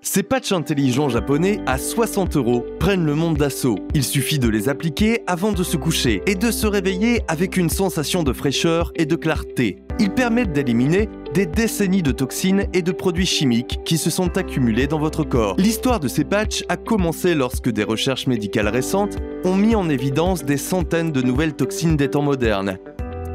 Ces patchs intelligents japonais à 60 € prennent le monde d'assaut. Il suffit de les appliquer avant de se coucher et de se réveiller avec une sensation de fraîcheur et de clarté. Ils permettent d'éliminer des décennies de toxines et de produits chimiques qui se sont accumulés dans votre corps. L'histoire de ces patchs a commencé lorsque des recherches médicales récentes ont mis en évidence des centaines de nouvelles toxines des temps modernes.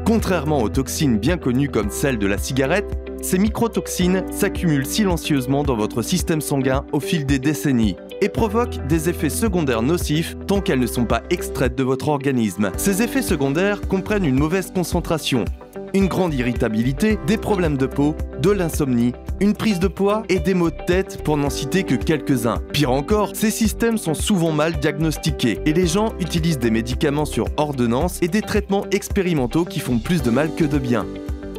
Contrairement aux toxines bien connues comme celles de la cigarette, ces microtoxines s'accumulent silencieusement dans votre système sanguin au fil des décennies et provoquent des effets secondaires nocifs tant qu'elles ne sont pas extraites de votre organisme. Ces effets secondaires comprennent une mauvaise concentration, une grande irritabilité, des problèmes de peau, de l'insomnie, une prise de poids et des maux de tête pour n'en citer que quelques-uns. Pire encore, ces systèmes sont souvent mal diagnostiqués et les gens utilisent des médicaments sur ordonnance et des traitements expérimentaux qui font plus de mal que de bien.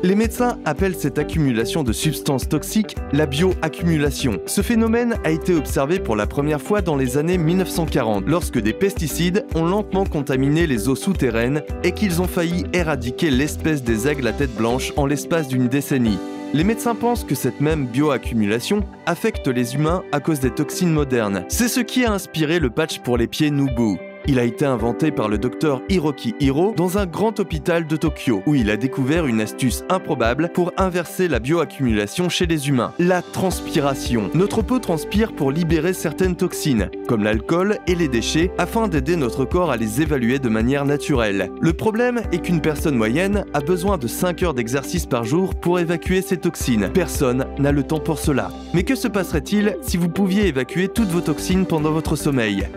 Les médecins appellent cette accumulation de substances toxiques la bioaccumulation. Ce phénomène a été observé pour la première fois dans les années 1940, lorsque des pesticides ont lentement contaminé les eaux souterraines et qu'ils ont failli éradiquer l'espèce des aigles à tête blanche en l'espace d'une décennie. Les médecins pensent que cette même bioaccumulation affecte les humains à cause des toxines modernes. C'est ce qui a inspiré le patch pour les pieds Nubu. Il a été inventé par le docteur Hiroki Hiro dans un grand hôpital de Tokyo, où il a découvert une astuce improbable pour inverser la bioaccumulation chez les humains, la transpiration. Notre peau transpire pour libérer certaines toxines, comme l'alcool et les déchets, afin d'aider notre corps à les évaluer de manière naturelle. Le problème est qu'une personne moyenne a besoin de 5 heures d'exercice par jour pour évacuer ces toxines. Personne n'a le temps pour cela. Mais que se passerait-il si vous pouviez évacuer toutes vos toxines pendant votre sommeil ?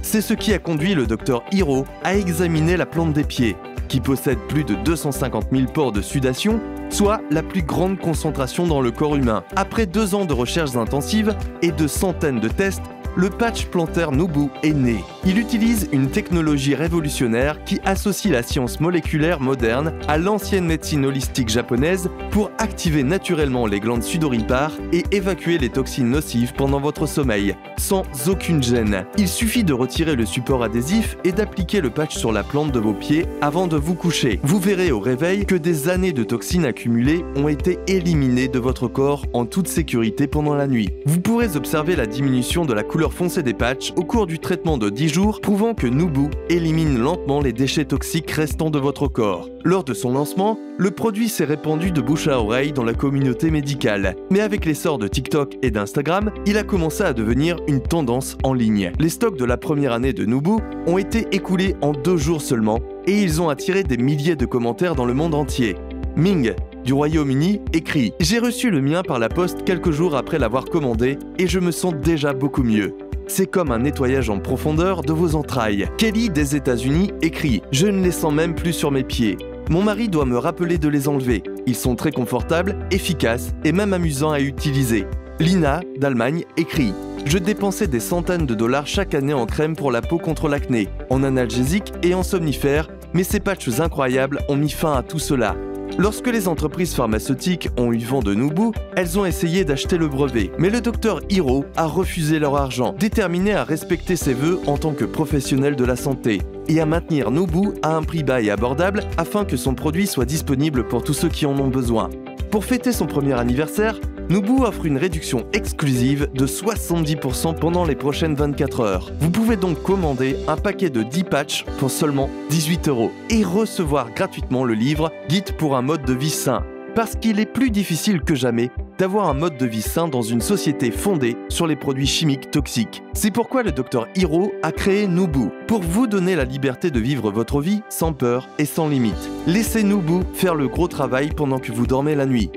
C'est ce qui a conduit le docteur Hiro à examiner la plante des pieds, qui possède plus de 250 000 pores de sudation, soit la plus grande concentration dans le corps humain. Après 2 ans de recherches intensives et de centaines de tests, le patch plantaire Nubu est né. Il utilise une technologie révolutionnaire qui associe la science moléculaire moderne à l'ancienne médecine holistique japonaise pour activer naturellement les glandes sudoripares et évacuer les toxines nocives pendant votre sommeil, sans aucune gêne. Il suffit de retirer le support adhésif et d'appliquer le patch sur la plante de vos pieds avant de vous coucher. Vous verrez au réveil que des années de toxines accumulées ont été éliminées de votre corps en toute sécurité pendant la nuit. Vous pourrez observer la diminution de la couleur foncée des patchs au cours du traitement de 10 jours, prouvant que Nubu élimine lentement les déchets toxiques restants de votre corps. Lors de son lancement, le produit s'est répandu de bouche à oreille dans la communauté médicale. Mais avec l'essor de TikTok et d'Instagram, il a commencé à devenir une tendance en ligne. Les stocks de la première année de Nubu ont été écoulés en 2 jours seulement et ils ont attiré des milliers de commentaires dans le monde entier. Ming, du Royaume-Uni, écrit « J'ai reçu le mien par la poste quelques jours après l'avoir commandé et je me sens déjà beaucoup mieux. C'est comme un nettoyage en profondeur de vos entrailles. » Kelly des États-Unis écrit « Je ne les sens même plus sur mes pieds. Mon mari doit me rappeler de les enlever. Ils sont très confortables, efficaces et même amusants à utiliser. » Lina, d'Allemagne, écrit « Je dépensais des centaines de dollars chaque année en crème pour la peau contre l'acné, en analgésique et en somnifère, mais ces patchs incroyables ont mis fin à tout cela. » Lorsque les entreprises pharmaceutiques ont eu vent de Nubu, elles ont essayé d'acheter le brevet. Mais le docteur Hiro a refusé leur argent, déterminé à respecter ses vœux en tant que professionnel de la santé et à maintenir Nubu à un prix bas et abordable afin que son produit soit disponible pour tous ceux qui en ont besoin. Pour fêter son premier anniversaire, Nubu offre une réduction exclusive de 70% pendant les prochaines 24 heures. Vous pouvez donc commander un paquet de 10 patchs pour seulement 18 € et recevoir gratuitement le livre « Guide pour un mode de vie sain ». Parce qu'il est plus difficile que jamais d'avoir un mode de vie sain dans une société fondée sur les produits chimiques toxiques. C'est pourquoi le docteur Hiro a créé Nubu, pour vous donner la liberté de vivre votre vie sans peur et sans limite. Laissez Nubu faire le gros travail pendant que vous dormez la nuit.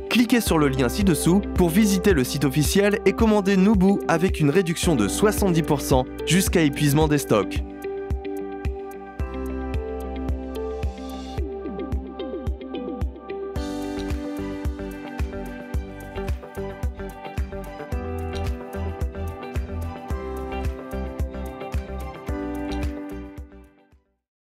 Cliquez sur le lien ci-dessous pour visiter le site officiel et commander Nubu avec une réduction de 70% jusqu'à épuisement des stocks.